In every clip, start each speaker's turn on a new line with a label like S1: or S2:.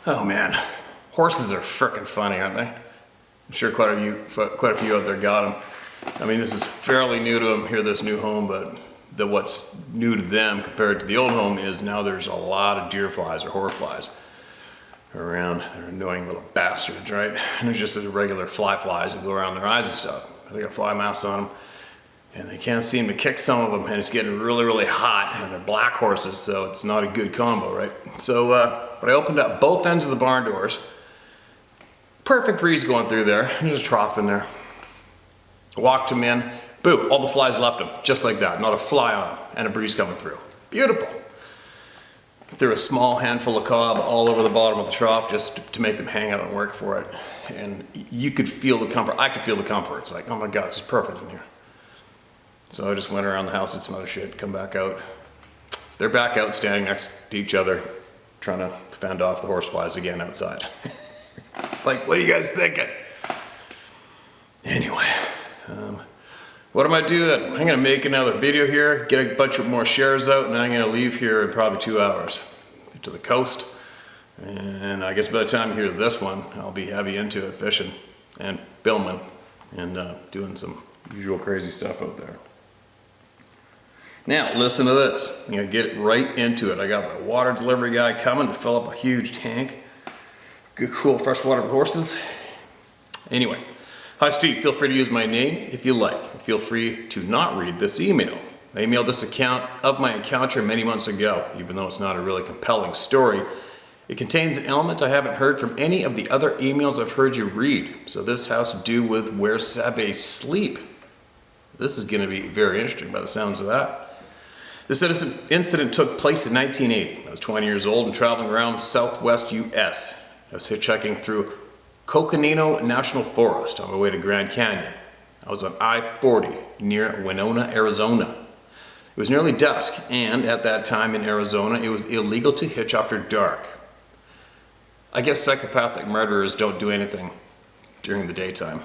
S1: Oh man, horses are frickin' funny, aren't they? I'm sure quite a few out there got them. I mean, this is fairly new to them here, this new home, but what's new to them compared to the old home is now there's a lot of deer flies or horseflies around. They're annoying little bastards, right? And they're just as regular flies that go around their eyes and stuff. They got fly masks on them, and they can't seem to kick some of them, and it's getting really, really hot, and they're black horses, so it's not a good combo, right? So, but I opened up both ends of the barn doors. Perfect breeze going through there. There's a trough in there. Walked them in. Boom, all the flies left them, just like that. Not a fly on them, and a breeze coming through. Beautiful. Threw a small handful of cob all over the bottom of the trough just to make them hang out and work for it. And you could feel the comfort. I could feel the comfort. It's like, oh my God, this is perfect in here. So I just went around the house, did some other shit, come back out. They're back out standing next to each other, trying to fend off the horseflies again outside. It's like, what are you guys thinking? Anyway, what am I doing? I'm gonna make another video here, get a bunch of more shares out, and then I'm gonna leave here in probably 2 hours to the coast. And I guess by the time you hear this one, I'll be heavy into it, fishing and filming and doing some usual crazy stuff out there. Now, listen to this. I'm gonna get right into it. I got the water delivery guy coming to fill up a huge tank. Good, cool, fresh water for horses. Anyway, hi Steve, feel free to use my name if you like. Feel free to not read this email. I emailed this account of my encounter many months ago, even though it's not a really compelling story. It contains an element I haven't heard from any of the other emails I've heard you read. So this has to do with where Sabe sleep. This is gonna be very interesting by the sounds of that. This incident took place in 1980. I was 20 years old and traveling around southwest US. I was hitchhiking through Coconino National Forest on my way to Grand Canyon. I was on I-40 near Winona, Arizona. It was nearly dusk, and at that time in Arizona, it was illegal to hitch after dark. I guess psychopathic murderers don't do anything during the daytime.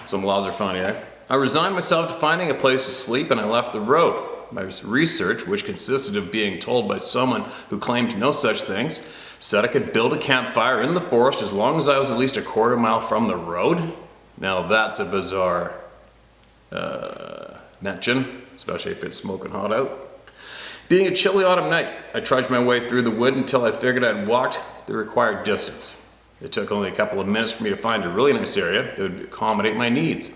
S1: Some laws are funny, eh? I resigned myself to finding a place to sleep and I left the road. My research, which consisted of being told by someone who claimed no such things, said I could build a campfire in the forest as long as I was at least a quarter mile from the road. Now that's a bizarre mention, especially if it's smoking hot out. Being a chilly autumn night, I trudged my way through the wood until I figured I'd walked the required distance. It took only a couple of minutes for me to find a really nice area that would accommodate my needs.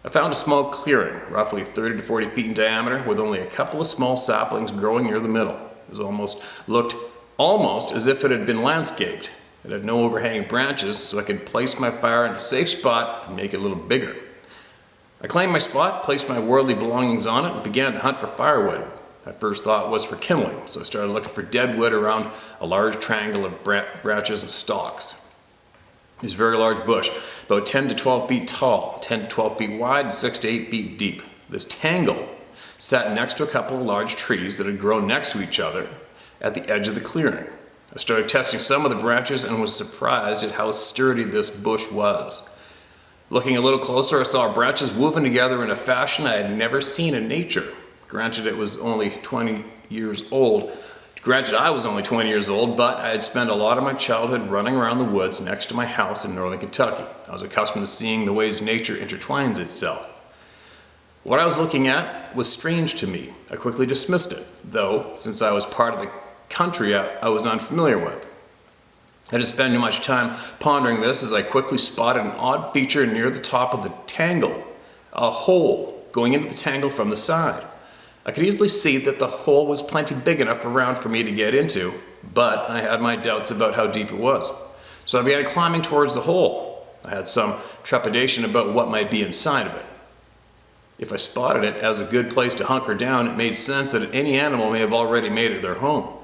S1: I found a small clearing, roughly 30 to 40 feet in diameter, with only a couple of small saplings growing near the middle. It looked almost as if it had been landscaped. It had no overhanging branches, so I could place my fire in a safe spot and make it a little bigger. I claimed my spot, placed my worldly belongings on it, and began to hunt for firewood. My first thought was for kindling, so I started looking for dead wood around a large triangle of branches and stalks. It was a very large bush, about 10 to 12 feet tall, 10 to 12 feet wide, and 6 to 8 feet deep. This tangle sat next to a couple of large trees that had grown next to each other at the edge of the clearing. I started testing some of the branches and was surprised at how sturdy this bush was. Looking a little closer, I saw branches woven together in a fashion I had never seen in nature. Granted, I was only 20 years old, but I had spent a lot of my childhood running around the woods next to my house in northern Kentucky. I was accustomed to seeing the ways nature intertwines itself. What I was looking at was strange to me. I quickly dismissed it, though, since I was part of the country I was unfamiliar with. I didn't spend much time pondering this as I quickly spotted an odd feature near the top of the tangle, a hole going into the tangle from the side. I could easily see that the hole was plenty big enough around for me to get into, but I had my doubts about how deep it was. So I began climbing towards the hole. I had some trepidation about what might be inside of it. If I spotted it as a good place to hunker down, it made sense that any animal may have already made it their home.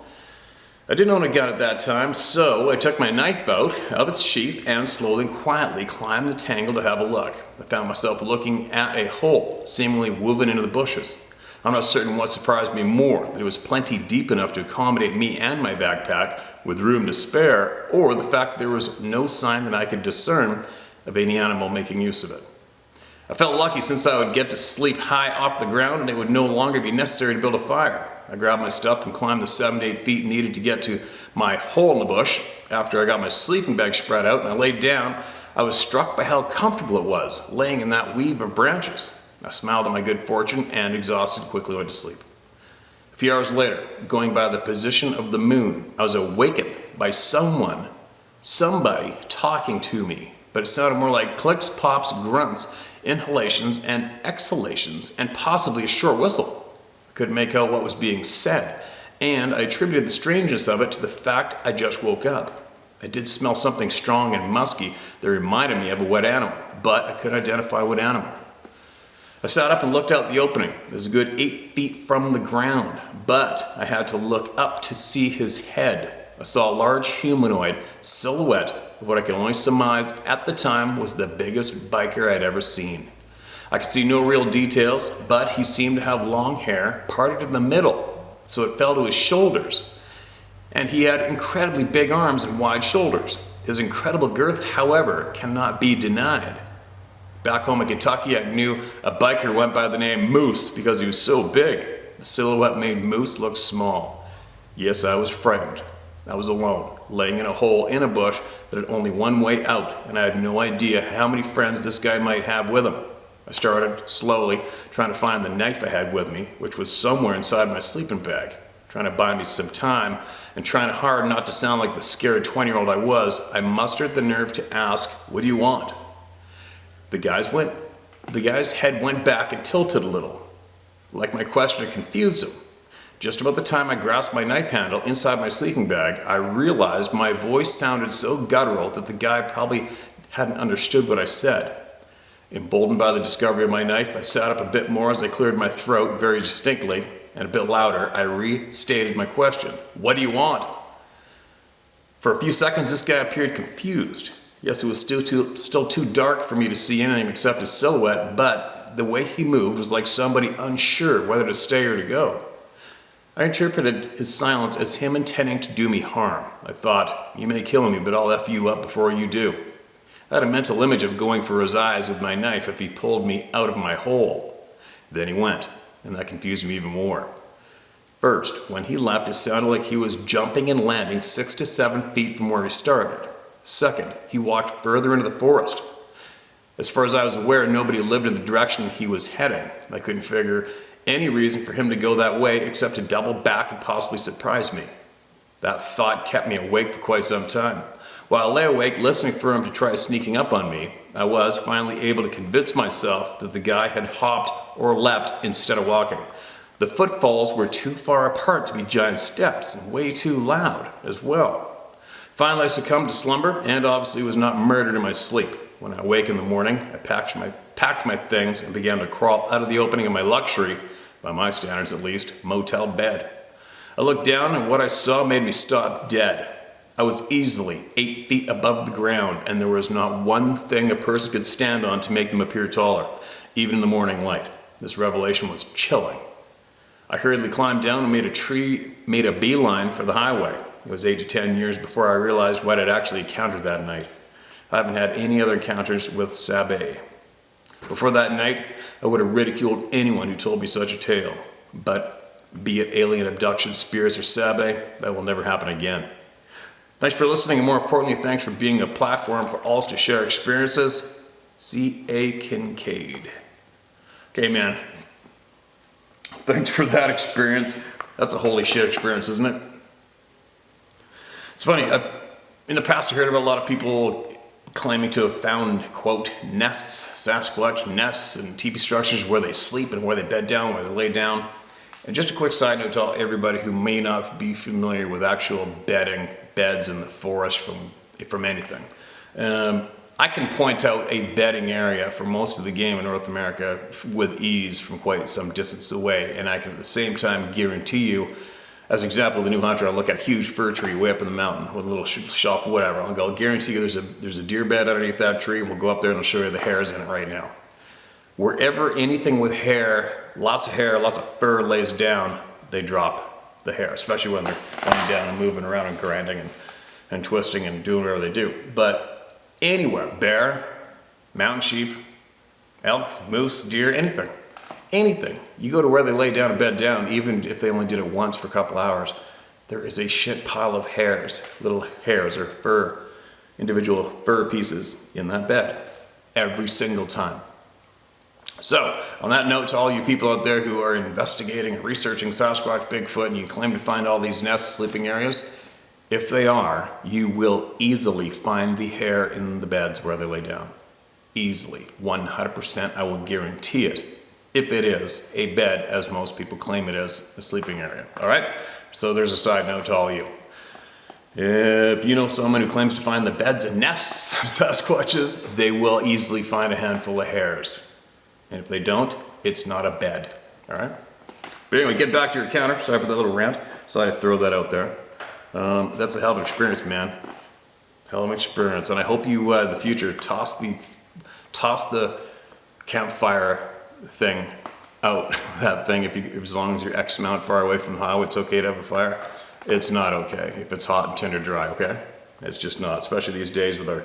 S1: I didn't own a gun at that time, so I took my knife out of its sheath and slowly and quietly climbed the tangle to have a look. I found myself looking at a hole, seemingly woven into the bushes. I'm not certain what surprised me more, that it was plenty deep enough to accommodate me and my backpack with room to spare, or the fact that there was no sign that I could discern of any animal making use of it. I felt lucky since I would get to sleep high off the ground and it would no longer be necessary to build a fire. I grabbed my stuff and climbed the 7 to 8 feet needed to get to my hole in the bush. After I got my sleeping bag spread out and I laid down, I was struck by how comfortable it was, laying in that weave of branches. I smiled at my good fortune and, exhausted, quickly went to sleep. A few hours later, going by the position of the moon, I was awakened by somebody talking to me, but it sounded more like clicks, pops, grunts, inhalations, and exhalations, and possibly a short whistle. I couldn't make out what was being said, and I attributed the strangeness of it to the fact I just woke up. I did smell something strong and musky that reminded me of a wet animal, but I couldn't identify what animal. I sat up and looked out the opening. It was a good 8 feet from the ground, but I had to look up to see his head. I saw a large humanoid silhouette of what I could only surmise at the time was the biggest biker I'd ever seen. I could see no real details, but he seemed to have long hair parted in the middle, so it fell to his shoulders. And he had incredibly big arms and wide shoulders. His incredible girth, however, cannot be denied. Back home in Kentucky, I knew a biker went by the name Moose because he was so big. The silhouette made Moose look small. Yes, I was frightened. I was alone, laying in a hole in a bush that had only one way out, and I had no idea how many friends this guy might have with him. I started slowly trying to find the knife I had with me, which was somewhere inside my sleeping bag. Trying to buy me some time and trying hard not to sound like the scared 20-year-old I was, I mustered the nerve to ask, "What do you want?" The guy's head went back and tilted a little, like my question had confused him. Just about the time I grasped my knife handle inside my sleeping bag, I realized my voice sounded so guttural that the guy probably hadn't understood what I said. Emboldened by the discovery of my knife, I sat up a bit more as I cleared my throat very distinctly, and a bit louder, I restated my question. "What do you want?" For a few seconds, this guy appeared confused. Yes, it was still too dark for me to see anything except his silhouette, but the way he moved was like somebody unsure whether to stay or to go. I interpreted his silence as him intending to do me harm. I thought, "You may kill me, but I'll F you up before you do." I had a mental image of going for his eyes with my knife if he pulled me out of my hole. Then he went, and that confused me even more. First, when he left, it sounded like he was jumping and landing 6 to 7 feet from where he started. Second, he walked further into the forest. As far as I was aware, nobody lived in the direction he was heading. I couldn't figure any reason for him to go that way except to double back and possibly surprise me. That thought kept me awake for quite some time. While I lay awake listening for him to try sneaking up on me, I was finally able to convince myself that the guy had hopped or leapt instead of walking. The footfalls were too far apart to be giant steps and way too loud as well. Finally, I succumbed to slumber and obviously was not murdered in my sleep. When I awoke in the morning, I packed my things and began to crawl out of the opening of my luxury, by my standards at least, motel bed. I looked down and what I saw made me stop dead. I was easily 8 feet above the ground and there was not one thing a person could stand on to make them appear taller, even in the morning light. This revelation was chilling. I hurriedly climbed down and made a beeline for the highway. It was 8 to 10 years before I realized what I'd actually encountered that night. I haven't had any other encounters with Sabe. Before that night, I would have ridiculed anyone who told me such a tale. But be it alien abduction, spirits, or Sabe, that will never happen again. Thanks for listening, and more importantly, thanks for being a platform for all to share experiences. C.A. Kincaid. Okay, man. Thanks for that experience. That's a holy shit experience, isn't it? It's funny, in the past I heard about a lot of people claiming to have found, quote, nests, Sasquatch nests and teepee structures where they sleep and where they bed down, where they lay down. And just a quick side note to everybody who may not be familiar with actual beds in the forest from anything. I can point out a bedding area for most of the game in North America with ease from quite some distance away, and I can at the same time guarantee you, as an example, the new hunter, I'll look at a huge fir tree way up in the mountain with a little shelf, whatever. I'll guarantee you there's a deer bed underneath that tree, and we'll go up there and I'll show you the hairs in it right now. Wherever anything with hair, lots of fur lays down, they drop the hair, especially when they're laying down and moving around and grinding and twisting and doing whatever they do. But anywhere, bear, mountain sheep, elk, moose, deer, anything. Anything. You go to where they lay down and bed down, even if they only did it once for a couple hours, there is a shit pile of hairs, little hairs or fur, individual fur pieces in that bed every single time. So, on that note, to all you people out there who are investigating and researching Sasquatch, Bigfoot, and you claim to find all these nests, sleeping areas, if they are, you will easily find the hair in the beds where they lay down. Easily. 100%, I will guarantee it. If it is a bed, as most people claim it is, a sleeping area. Alright? So there's a side note to all you. If you know someone who claims to find the beds and nests of Sasquatches, they will easily find a handful of hairs. And if they don't, it's not a bed. Alright? But anyway, get back to your counter. Sorry for that little rant. So I throw that out there. That's a hell of an experience, man. Hell of an experience. And I hope you, in the future, toss the campfire thing out. That thing, as long as you're X amount far away from the highway, it's okay to have a fire. It's not okay if it's hot and tinder dry, okay? It's just not, especially these days with our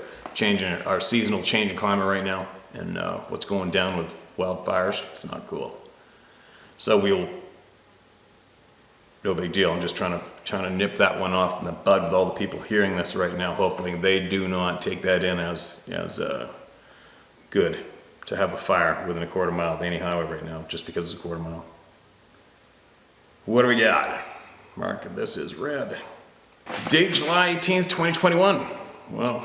S1: seasonal change in climate right now and what's going down with wildfires. It's not cool. So no big deal. I'm just trying to nip that one off in the bud with all the people hearing this right now. Hopefully they do not take that in as good to have a fire within a quarter mile of any highway right now, just because it's a quarter mile. What do we got? Mark, this is red. Date July 18th, 2021. Well,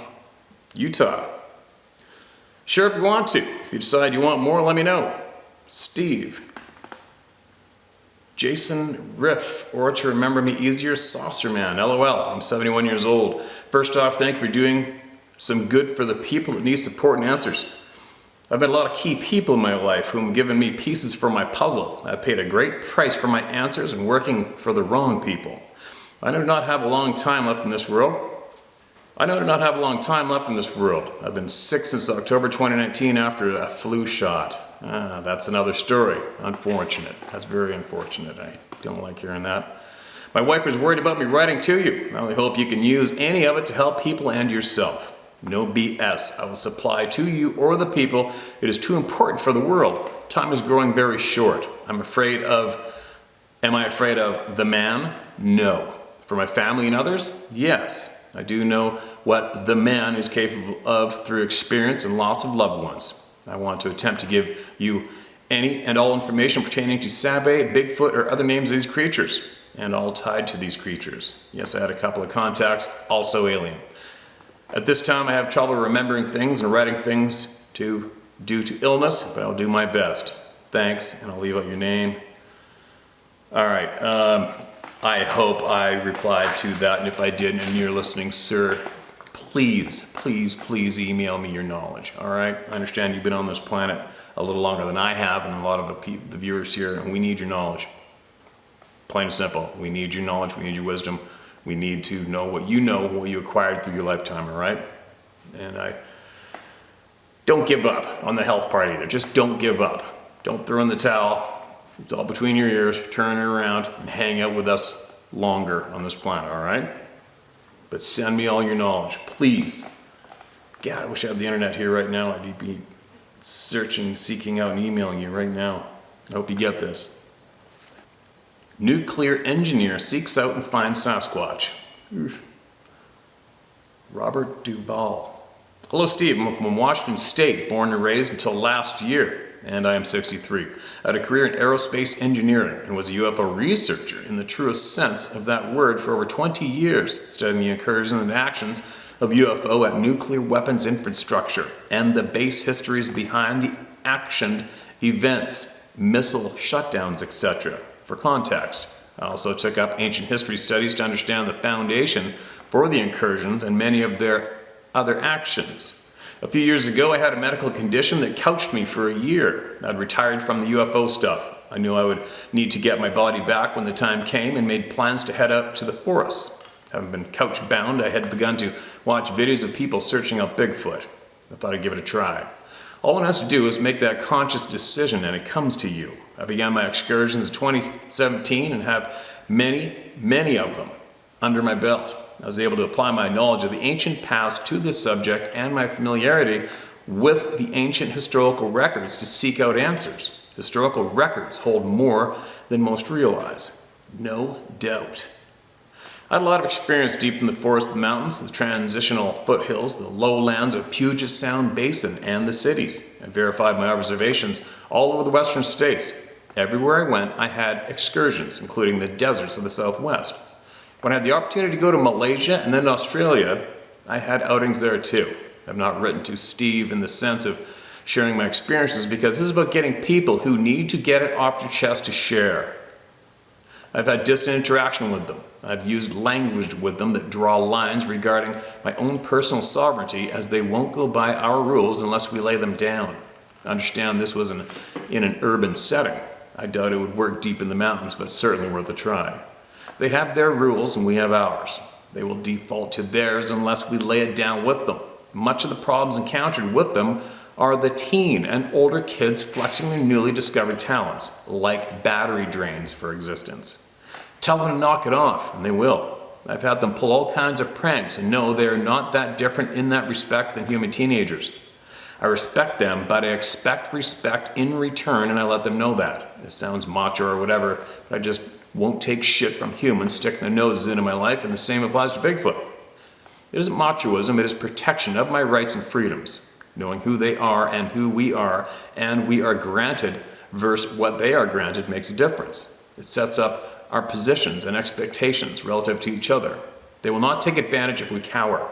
S1: Utah. Sure, if you want to. If you decide you want more, let me know. Steve. Jason Riff, or to remember me easier, Saucer Man, LOL. I'm 71 years old. First off, thank you for doing some good for the people that need support and answers. I've met a lot of key people in my life who have given me pieces for my puzzle. I've paid a great price for my answers and working for the wrong people. I do not have a long time left in this world. I've been sick since October 2019 after a flu shot. That's another story. Unfortunate. That's very unfortunate. I don't like hearing that. My wife is worried about me writing to you. I only hope you can use any of it to help people and yourself. No BS. I will supply to you or the people. It is too important for the world. Time is growing very short. Am I afraid of the man? No. For my family and others? Yes. I do know what the man is capable of through experience and loss of loved ones. I want to attempt to give you any and all information pertaining to Sabe, Bigfoot, or other names of these creatures, and all tied to these creatures. Yes, I had a couple of contacts, also alien. At this time, I have trouble remembering things and writing things due to illness, but I'll do my best. Thanks, and I'll leave out your name. All right, I hope I replied to that, and if I didn't and you're listening, sir, please, please, please email me your knowledge, all right? I understand you've been on this planet a little longer than I have and a lot of the viewers here, and we need your knowledge. Plain and simple. We need your knowledge, we need your wisdom. We need to know what you acquired through your lifetime, all right? And don't give up on the health part either. Just don't give up. Don't throw in the towel. It's all between your ears. Turn it around and hang out with us longer on this planet, all right? But send me all your knowledge, please. God, I wish I had the internet here right now. I'd be searching, seeking out, and emailing you right now. I hope you get this. Nuclear engineer seeks out and finds Sasquatch. Oof. Robert Duvall. Hello, Steve. I'm from Washington State, born and raised until last year, and I am 63. I had a career in aerospace engineering and was a UFO researcher in the truest sense of that word for over 20 years, studying the incursions and actions of UFO at nuclear weapons infrastructure and the base histories behind the actioned events, missile shutdowns, etc. For context, I also took up ancient history studies to understand the foundation for the incursions and many of their other actions. A few years ago, I had a medical condition that couched me for a year. I'd retired from the UFO stuff. I knew I would need to get my body back when the time came and made plans to head out to the forests. Having been couch bound, I had begun to watch videos of people searching out Bigfoot. I thought I'd give it a try. All one has to do is make that conscious decision and it comes to you. I began my excursions in 2017 and have many of them under my belt. I was able to apply my knowledge of the ancient past to this subject and my familiarity with the ancient historical records to seek out answers. Historical records hold more than most realize, no doubt. I had a lot of experience deep in the forest, the mountains, the transitional foothills, the lowlands of Puget Sound Basin, and the cities. I verified my observations all over the western states. Everywhere I went, I had excursions, including the deserts of the Southwest. When I had the opportunity to go to Malaysia and then Australia, I had outings there too. I've not written to Steve in the sense of sharing my experiences because this is about getting people who need to get it off their chest to share. I've had distant interaction with them. I've used language with them that draw lines regarding my own personal sovereignty, as they won't go by our rules unless we lay them down. Understand this was in an urban setting. I doubt it would work deep in the mountains, but certainly worth a try. They have their rules and we have ours. They will default to theirs unless we lay it down with them. Much of the problems encountered with them are the teen and older kids flexing their newly discovered talents, like battery drains for existence. Tell them to knock it off, and they will. I've had them pull all kinds of pranks and know they're not that different in that respect than human teenagers. I respect them, but I expect respect in return, and I let them know that. It sounds macho or whatever, but I just won't take shit from humans sticking their noses into my life, and the same applies to Bigfoot. It isn't machoism, it is protection of my rights and freedoms. Knowing who they are and who we are, and we are granted versus what they are granted makes a difference. It sets up our positions and expectations relative to each other. They will not take advantage if we cower.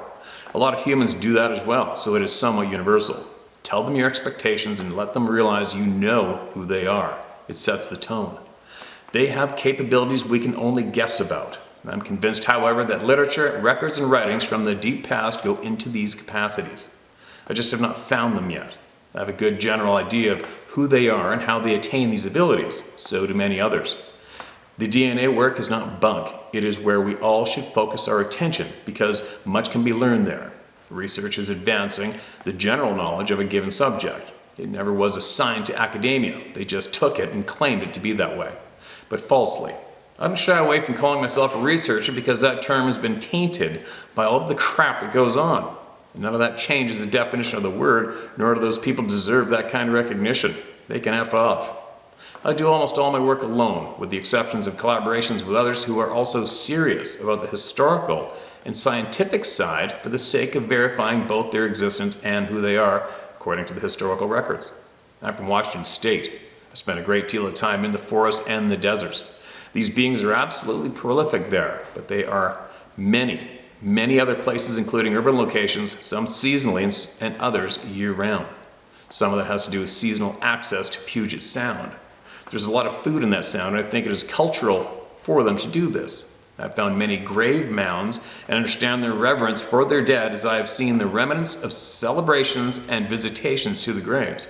S1: A lot of humans do that as well, so it is somewhat universal. Tell them your expectations and let them realize you know who they are. It sets the tone. They have capabilities we can only guess about. I'm convinced, however, that literature, records, and writings from the deep past go into these capacities. I just have not found them yet. I have a good general idea of who they are and how they attain these abilities. So do many others. The DNA work is not bunk. It is where we all should focus our attention because much can be learned there. Research is advancing the general knowledge of a given subject. It never was assigned to academia. They just took it and claimed it to be that way, but falsely. I don't shy away from calling myself a researcher because that term has been tainted by all of the crap that goes on. None of that changes the definition of the word, nor do those people deserve that kind of recognition. They can F off. I do almost all my work alone, with the exceptions of collaborations with others who are also serious about the historical and scientific side for the sake of verifying both their existence and who they are, according to the historical records. I'm from Washington State. I spent a great deal of time in the forests and the deserts. These beings are absolutely prolific there, but they are many other places, including urban locations, some seasonally and others year-round. Some of that has to do with seasonal access to Puget Sound. There's a lot of food in that sound, and I think it is cultural for them to do this. I've found many grave mounds and understand their reverence for their dead as I have seen the remnants of celebrations and visitations to the graves.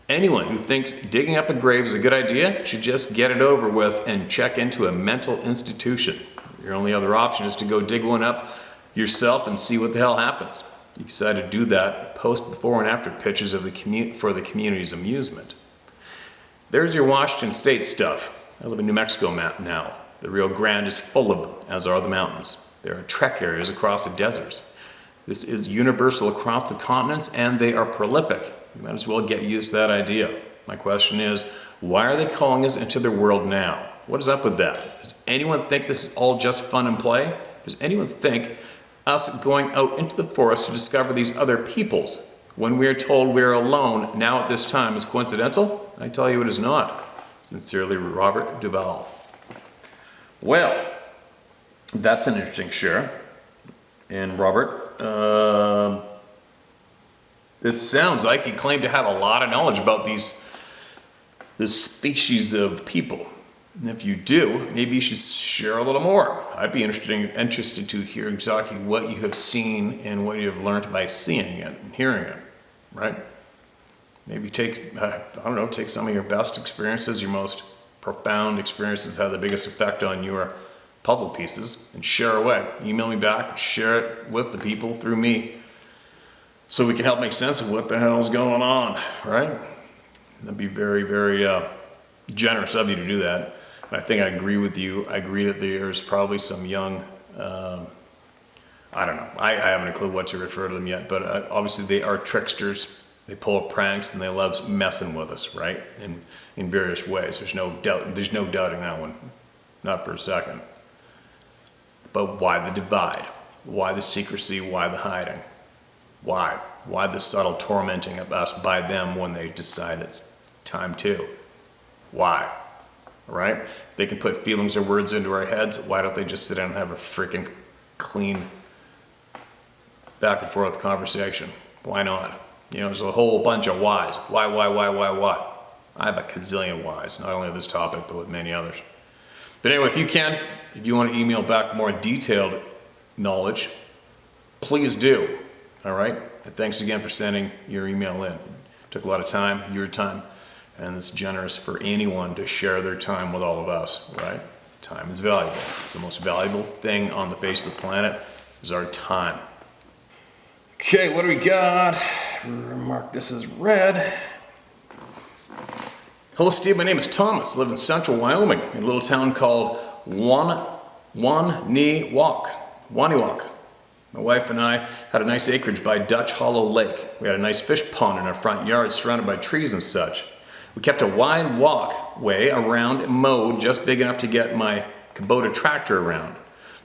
S1: Anyone who thinks digging up a grave is a good idea should just get it over with and check into a mental institution. Your only other option is to go dig one up yourself and see what the hell happens. If you decide to do that, post before and after pictures of for the community's amusement. There's your Washington State stuff. I live in New Mexico now. The Rio Grande is full of them, as are the mountains. There are trek areas across the deserts. This is universal across the continents, and they are prolific. You might as well get used to that idea. My question is, why are they calling us into their world now? What is up with that? Does anyone think this is all just fun and play? Does anyone think us going out into the forest to discover these other peoples when we are told we are alone now at this time is coincidental? I tell you it is not. Sincerely, Robert Duval. Well, that's an interesting share. And Robert, it sounds like he claimed to have a lot of knowledge about this species of people. And if you do, maybe you should share a little more. I'd be interested to hear exactly what you have seen and what you have learned by seeing it and hearing it, right? Maybe take some of your best experiences, your most profound experiences that had the biggest effect on your puzzle pieces, and share away. Email me back, share it with the people through me so we can help make sense of what the hell's going on, right? That'd be very, very generous of you to do that. And I think I agree with you. I agree that there's probably some young, I don't know. I haven't a clue what to refer to them yet, but obviously they are tricksters. They pull pranks and they love messing with us, right? In various ways. There's no doubting that one. Not for a second. But why the divide? Why the secrecy? Why the hiding? Why? Why the subtle tormenting of us by them when they decide it's time to? Why? Right? If they can put feelings or words into our heads, why don't they just sit down and have a freaking clean back and forth conversation? Why not? You know, there's a whole bunch of whys. Why? I have a gazillion whys, not only with this topic, but with many others. But anyway, if you want to email back more detailed knowledge, please do. All right? And thanks again for sending your email in. It took a lot of time, your time, and it's generous for anyone to share their time with all of us, right? Time is valuable. It's the most valuable thing on the face of the planet is our time. Okay, what do we got? Mark this as red. Hello, Steve. My name is Thomas. I live in central Wyoming in a little town called Waniwak. My wife and I had a nice acreage by Dutch Hollow Lake. We had a nice fish pond in our front yard surrounded by trees and such. We kept a wide walkway around mowed just big enough to get my Kubota tractor around.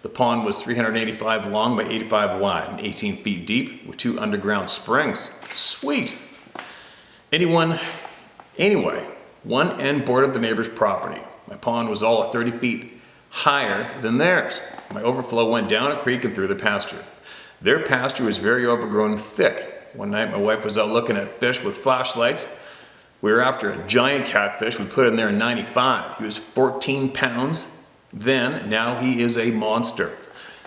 S1: The pond was 385 long by 85 wide and 18 feet deep with 2 underground springs. Sweet! Anyway, one end bordered the neighbor's property. My pond was all 30 feet higher than theirs. My overflow went down a creek and through their pasture. Their pasture was very overgrown and thick. One night my wife was out looking at fish with flashlights. We were after a giant catfish we put in there in '95. He was 14 pounds then, now he is a monster.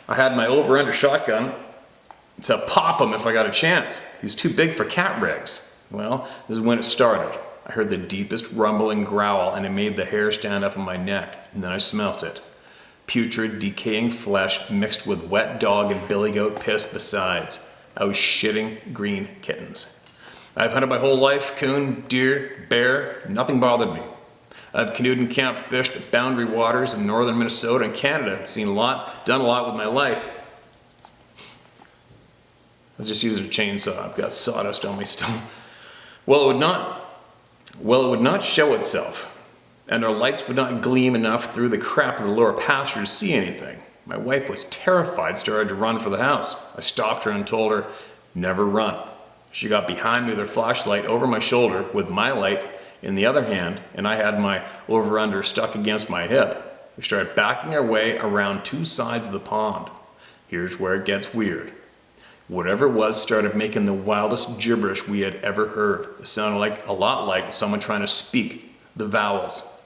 S1: I had my over-under shotgun to pop him if I got a chance. He was too big for cat rigs. Well, this is when it started. I heard the deepest rumbling growl and it made the hair stand up on my neck, and then I smelt it. Putrid, decaying flesh mixed with wet dog and billy goat piss besides. I was shitting green kittens. I've hunted my whole life, coon, deer, bear, nothing bothered me. I've canoed and camped, fished at boundary waters in northern Minnesota and Canada. Seen a lot, done a lot with my life. I was just using a chainsaw. I've got sawdust on me still. Well, it would not show itself, and our lights would not gleam enough through the crap of the lower pasture to see anything. My wife was terrified, started to run for the house. I stopped her and told her, never run. She got behind me with her flashlight over my shoulder with my light in the other hand, and I had my over-under stuck against my hip. We started backing our way around 2 sides of the pond. Here's where it gets weird. Whatever it was started making the wildest gibberish we had ever heard. It sounded a lot like someone trying to speak the vowels.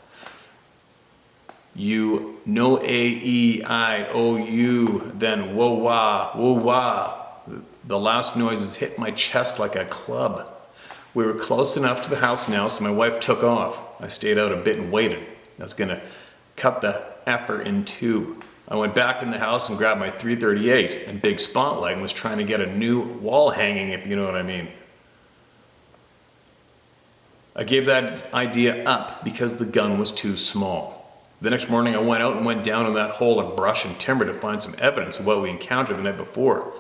S1: You, no A, E, I, O, U, then whoa, wah, whoa, wah. The last noises hit my chest like a club. We were close enough to the house now, so my wife took off. I stayed out a bit and waited. That's gonna cut the effort in 2. I went back in the house and grabbed my .338 and big spotlight and was trying to get a new wall hanging, if you know what I mean. I gave that idea up because the gun was too small. The next morning I went out and went down in that hole of brush and timber to find some evidence of what we encountered the night before.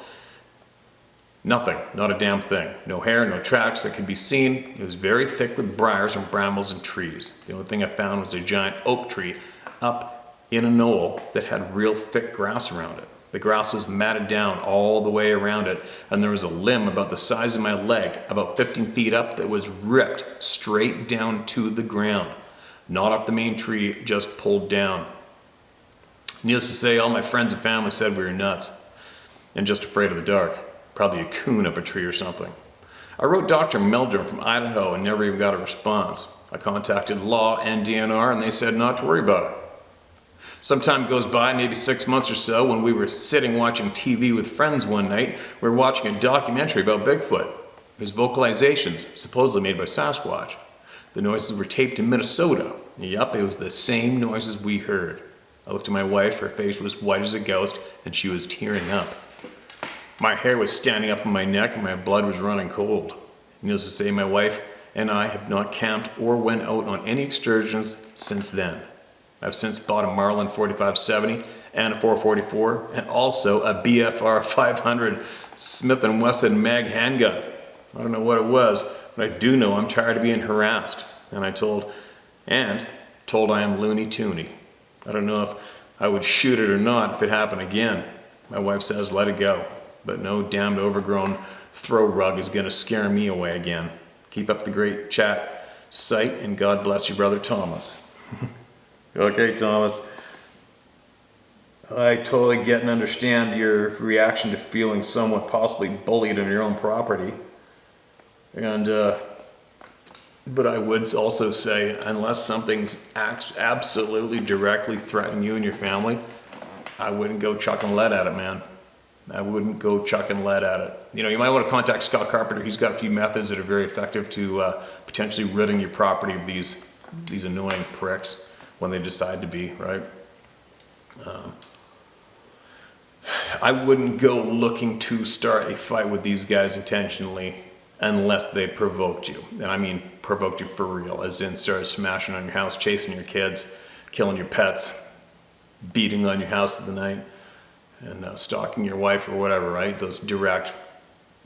S1: Nothing, not a damn thing. No hair, no tracks that could be seen. It was very thick with briars and brambles and trees. The only thing I found was a giant oak tree up in a knoll that had real thick grass around it. The grass was matted down all the way around it, and there was a limb about the size of my leg, about 15 feet up, that was ripped straight down to the ground. Not off the main tree, just pulled down. Needless to say, all my friends and family said we were nuts and just afraid of the dark. Probably a coon up a tree or something. I wrote Dr. Meldrum from Idaho and never even got a response. I contacted law and DNR and they said not to worry about it. Some time goes by, maybe 6 months or so, when we were sitting watching TV with friends one night. We were watching a documentary about Bigfoot. It was vocalizations, supposedly made by Sasquatch. The noises were taped in Minnesota. Yup, it was the same noises we heard. I looked at my wife, her face was white as a ghost, and she was tearing up. My hair was standing up on my neck and my blood was running cold. Needless to say, my wife and I have not camped or went out on any excursions since then. I've since bought a Marlin 4570 and a 444 and also a BFR 500 Smith & Wesson mag handgun. I don't know what it was, But I do know I'm tired of being harassed. And told I am loony toony. I don't know if I would shoot it or not if it happened again. My wife says let it go, but no damned overgrown throw rug is gonna scare me away again. Keep up the great chat site, and God bless you, brother Thomas. Okay, Thomas. I totally get and understand your reaction to feeling somewhat possibly bullied on your own property. And, but I would also say, unless something's absolutely directly threatening you and your family, I wouldn't go chucking lead at it, man. I wouldn't go chucking lead at it. You know, you might want to contact Scott Carpenter. He's got a few methods that are very effective to potentially ridding your property of these annoying pricks when they decide to be, right? I wouldn't go looking to start a fight with these guys intentionally unless they provoked you. And I mean provoked you for real, as in started smashing on your house, chasing your kids, killing your pets, beating on your house at the night, and stalking your wife or whatever, right? Those direct,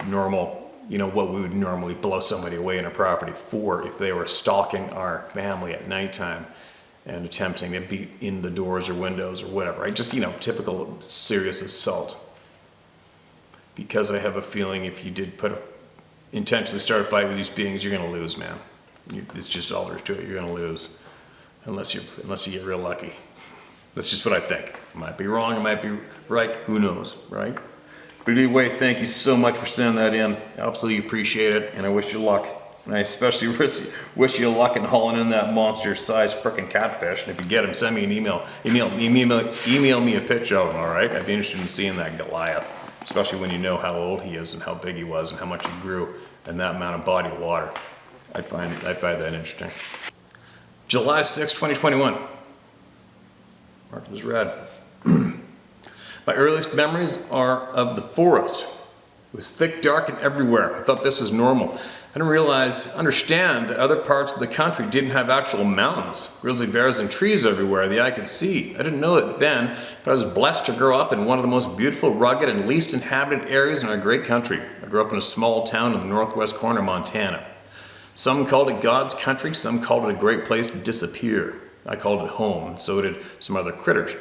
S1: normal, you know, what we would normally blow somebody away in a property for if they were stalking our family at nighttime and attempting to beat in the doors or windows or whatever, right? Just, you know, typical serious assault. Because I have a feeling if you did intentionally start a fight with these beings, you're gonna lose, man. It's just all there is to it, you're gonna lose. Unless you get real lucky. That's just what I think. I might be wrong, I might be right, who knows, right? But anyway, thank you so much for sending that in. I absolutely appreciate it, and I wish you luck. And I especially wish you luck in hauling in that monster-sized frickin' catfish. And if you get him, send me an email. Email me a picture of him, all right? I'd be interested in seeing that Goliath, especially when you know how old he is and how big he was and how much he grew and that amount of body of water. I find that interesting. July 6, 2021. Marked as red. My earliest memories are of the forest. It was thick, dark, and everywhere. I thought this was normal. I didn't understand that other parts of the country didn't have actual mountains, grizzly bears and trees everywhere the eye could see. I didn't know it then, but I was blessed to grow up in one of the most beautiful, rugged, and least inhabited areas in our great country. I grew up in a small town in the northwest corner of Montana. Some called it God's country, some called it a great place to disappear. I called it home, and so did some other critters.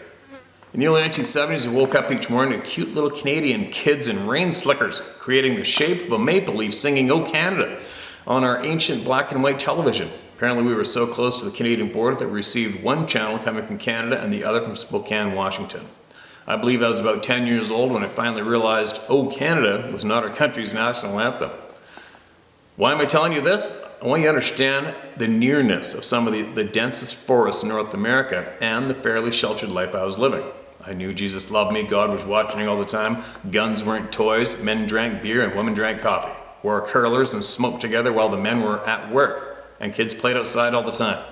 S1: In the early 1970s, I woke up each morning to cute little Canadian kids in rain slickers, creating the shape of a maple leaf singing "Oh Canada" on our ancient black and white television. Apparently we were so close to the Canadian border that we received one channel coming from Canada and the other from Spokane, Washington. I believe I was about 10 years old when I finally realized "Oh Canada" was not our country's national anthem. Why am I telling you this? I want you to understand the nearness of some of the densest forests in North America and the fairly sheltered life I was living. I knew Jesus loved me, God was watching all the time, guns weren't toys, men drank beer and women drank coffee, wore curlers and smoked together while the men were at work, and kids played outside all the time.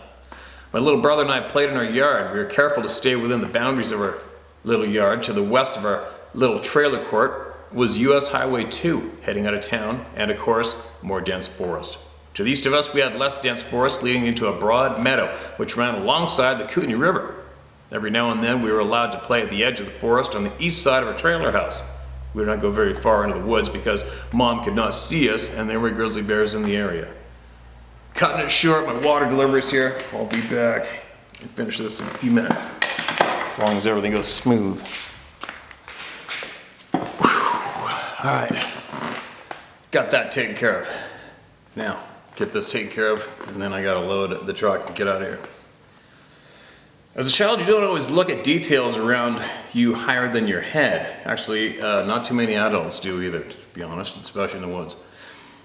S1: My little brother and I played in our yard. We were careful to stay within the boundaries of our little yard. To the west of our little trailer court was US Highway 2, heading out of town, and of course, more dense forest. To the east of us, we had less dense forest leading into a broad meadow, which ran alongside the Kootenai River. Every now and then, we were allowed to play at the edge of the forest on the east side of our trailer house. We would not go very far into the woods because Mom could not see us and there were grizzly bears in the area. Cutting it short, my water delivery's here. I'll be back and finish this in a few minutes, as long as everything goes smooth. All right, got that taken care of. Now, get this taken care of, and then I gotta load the truck to get out of here. As a child, you don't always look at details around you higher than your head. Actually, not too many adults do either, to be honest, especially in the woods.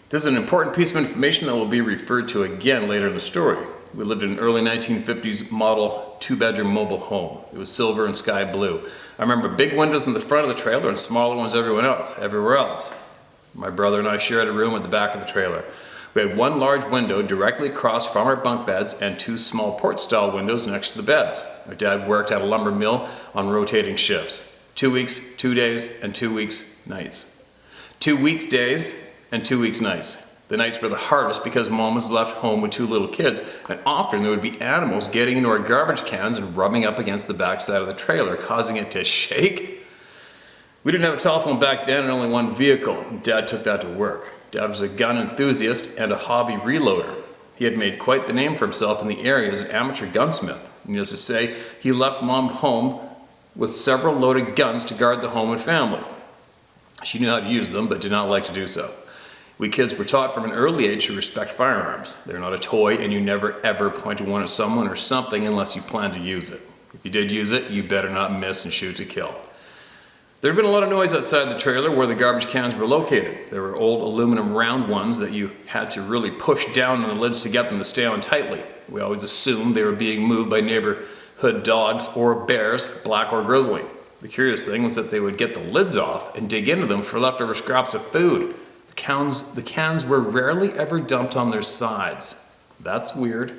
S1: This is an important piece of information that will be referred to again later in the story. We lived in an early 1950s model 2-bedroom mobile home. It was silver and sky blue. I remember big windows in the front of the trailer and smaller ones everywhere else. My brother and I shared a room at the back of the trailer. We had one large window directly across from our bunk beds and 2 small porch-style windows next to the beds. Our dad worked at a lumber mill on rotating shifts. 2 weeks, 2 days, and 2 weeks nights. 2 weeks days and 2 weeks nights. The nights were the hardest because Mom was left home with 2 little kids, and often there would be animals getting into our garbage cans and rubbing up against the backside of the trailer, causing it to shake. We didn't have a telephone back then and only one vehicle. Dad took that to work. Dad was a gun enthusiast and a hobby reloader. He had made quite the name for himself in the area as an amateur gunsmith. Needless to say, he left Mom home with several loaded guns to guard the home and family. She knew how to use them, but did not like to do so. We kids were taught from an early age to respect firearms. They're not a toy, and you never ever point one at someone or something unless you plan to use it. If you did use it, you better not miss and shoot to kill. There had been a lot of noise outside the trailer where the garbage cans were located. There were old aluminum round ones that you had to really push down on the lids to get them to stay on tightly. We always assumed they were being moved by neighborhood dogs or bears, black or grizzly. The curious thing was that they would get the lids off and dig into them for leftover scraps of food. The cans were rarely ever dumped on their sides. That's weird.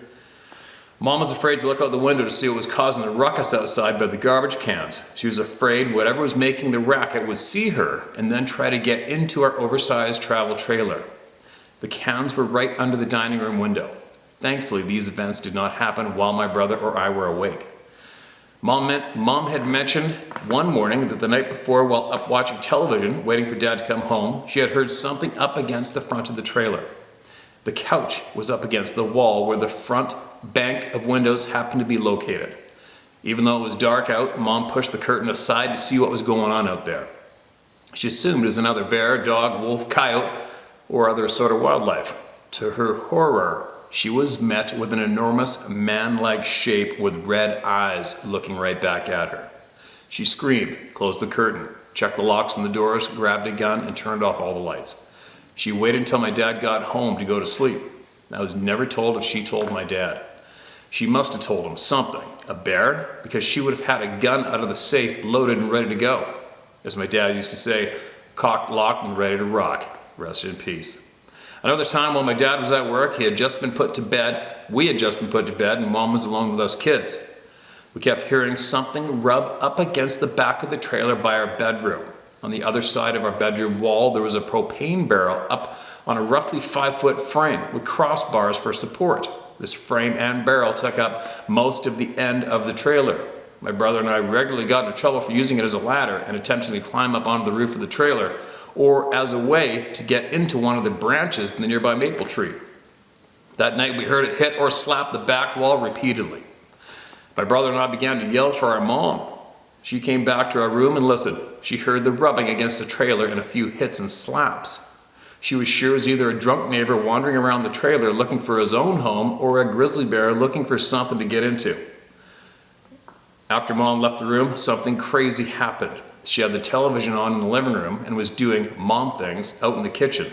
S1: Mom was afraid to look out the window to see what was causing the ruckus outside by the garbage cans. She was afraid whatever was making the racket would see her and then try to get into our oversized travel trailer. The cans were right under the dining room window. Thankfully, these events did not happen while my brother or I were awake. Mom had mentioned one morning that the night before, while up watching television, waiting for Dad to come home, she had heard something up against the front of the trailer. The couch was up against the wall where the front bank of windows happened to be located. Even though it was dark out, Mom pushed the curtain aside to see what was going on out there. She assumed it was another bear, dog, wolf, coyote, or other sort of wildlife. To her horror, she was met with an enormous man-like shape with red eyes looking right back at her. She screamed, closed the curtain, checked the locks on the doors, grabbed a gun, and turned off all the lights. She waited until my dad got home to go to sleep. I was never told if she told my dad. She must have told him something. A bear? Because she would have had a gun out of the safe loaded and ready to go. As my dad used to say, cocked, locked, and ready to rock. Rest in peace. Another time while my dad was at work, we had just been put to bed, and Mom was alone with us kids. We kept hearing something rub up against the back of the trailer by our bedroom. On the other side of our bedroom wall, there was a propane barrel up on a roughly 5-foot frame with crossbars for support. This frame and barrel took up most of the end of the trailer. My brother and I regularly got into trouble for using it as a ladder and attempting to climb up onto the roof of the trailer, or as a way to get into one of the branches in the nearby maple tree. That night we heard it hit or slap the back wall repeatedly. My brother and I began to yell for our mom. She came back to our room and listened. She heard the rubbing against the trailer and a few hits and slaps. She was sure it was either a drunk neighbor wandering around the trailer looking for his own home or a grizzly bear looking for something to get into. After Mom left the room, something crazy happened. She had the television on in the living room and was doing mom things out in the kitchen.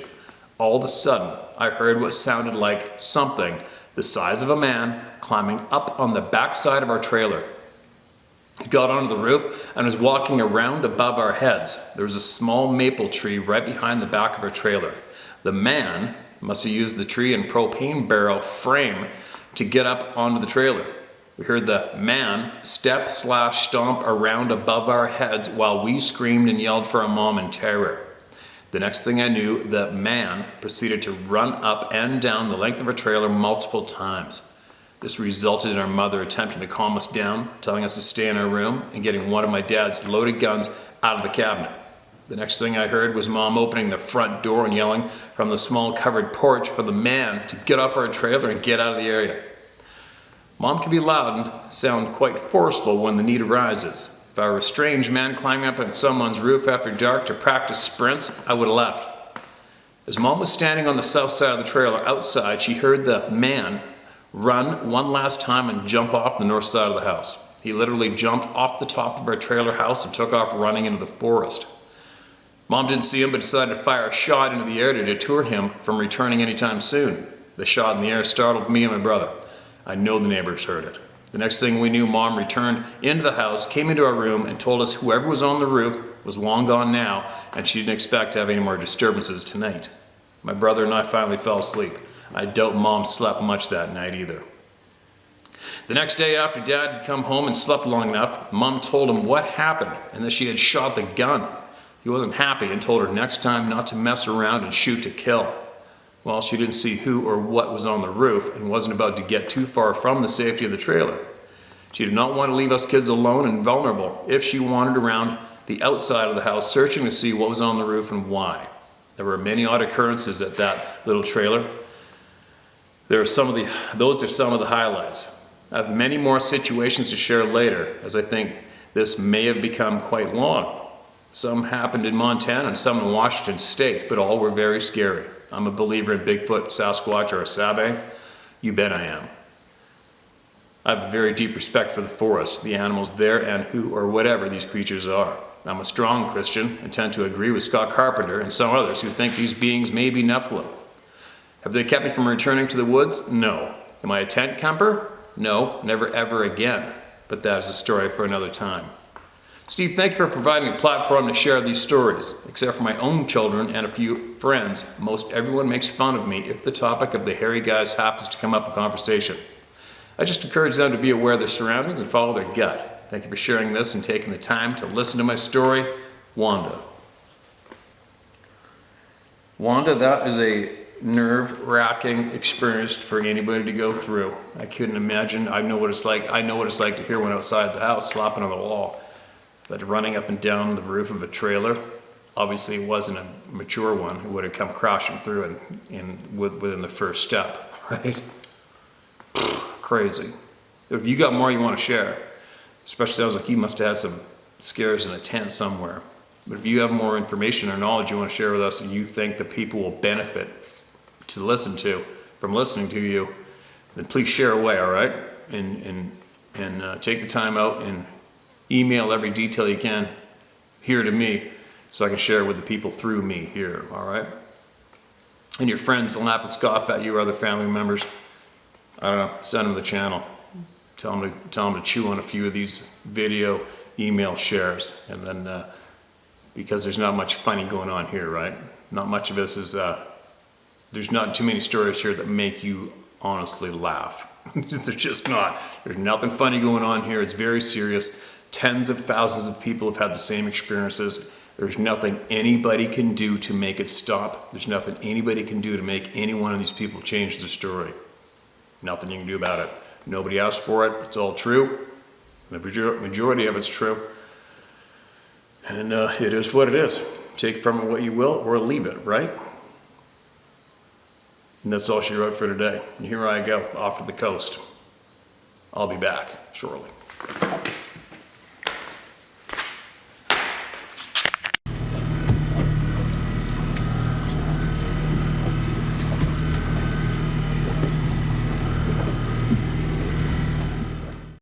S1: All of a sudden, I heard what sounded like something the size of a man climbing up on the backside of our trailer. He got onto the roof and was walking around above our heads. There was a small maple tree right behind the back of our trailer. The man must have used the tree and propane frame to get up onto the trailer. We heard the man step/stomp around above our heads while we screamed and yelled for our mom in terror. The next thing I knew, the man proceeded to run up and down the length of our trailer multiple times. This resulted in our mother attempting to calm us down, telling us to stay in our room, and getting one of my dad's loaded guns out of the cabinet. The next thing I heard was Mom opening the front door and yelling from the small covered porch for the man to get off our trailer and get out of the area. Mom can be loud and sound quite forceful when the need arises. If I were a strange man climbing up on someone's roof after dark to practice sprints, I would have left. As Mom was standing on the south side of the trailer outside, she heard the man run one last time and jump off the north side of the house. He literally jumped off the top of our trailer house and took off running into the forest. Mom didn't see him but decided to fire a shot into the air to deter him from returning anytime soon. The shot in the air startled me and my brother. I know the neighbors heard it. The next thing we knew, Mom returned into the house, came into our room, and told us whoever was on the roof was long gone now, and she didn't expect to have any more disturbances tonight. My brother and I finally fell asleep. I doubt Mom slept much that night either. The next day after Dad had come home and slept long enough, Mom told him what happened and that she had shot the gun. He wasn't happy and told her next time not to mess around and shoot to kill. Well, she didn't see who or what was on the roof and wasn't about to get too far from the safety of the trailer. She did not want to leave us kids alone and vulnerable if she wandered around the outside of the house searching to see what was on the roof and why. There were many odd occurrences at that little trailer. Those are some of the highlights. I have many more situations to share later, as I think this may have become quite long. Some happened in Montana and some in Washington State, but all were very scary. I'm a believer in Bigfoot, Sasquatch, or a Sabe. You bet I am. I have a very deep respect for the forest, the animals there, and who or whatever these creatures are. I'm a strong Christian and tend to agree with Scott Carpenter and some others who think these beings may be Nephilim. Have they kept me from returning to the woods? No. Am I a tent camper? No, never ever again. But that is a story for another time. Steve, thank you for providing a platform to share these stories. Except for my own children and a few friends, most everyone makes fun of me if the topic of the hairy guys happens to come up in conversation. I just encourage them to be aware of their surroundings and follow their gut. Thank you for sharing this and taking the time to listen to my story, Wanda. Wanda, that is a nerve-wracking experience for anybody to go through. I couldn't imagine. I know what it's like to hear one outside the house slapping on the wall. But running up and down the roof of a trailer, obviously it wasn't a mature one. It would have come crashing through within the first step, right? Crazy. If you got more you want to share, especially sounds like you must have had some scares in a tent somewhere. But if you have more information or knowledge you want to share with us and you think that people will benefit from listening to you, then please share away, all right? And take the time out and email every detail you can here to me so I can share it with the people through me here, all right? And your friends, laugh and scoff at you or other family members, I don't know, send them the channel. Tell them to chew on a few of these video email shares. And then, because there's not much funny going on here, right? Not much of this is, there's not too many stories here that make you honestly laugh. There's just not. There's nothing funny going on here. It's very serious. Tens of thousands of people have had the same experiences. There's nothing anybody can do to make it stop. There's nothing anybody can do to make any one of these people change their story. Nothing you can do about it. Nobody asked for it. It's all true. The majority of it's true. And it is what it is. Take from it what you will or leave it, right? And that's all she wrote for today. And here I go, off to the coast. I'll be back shortly.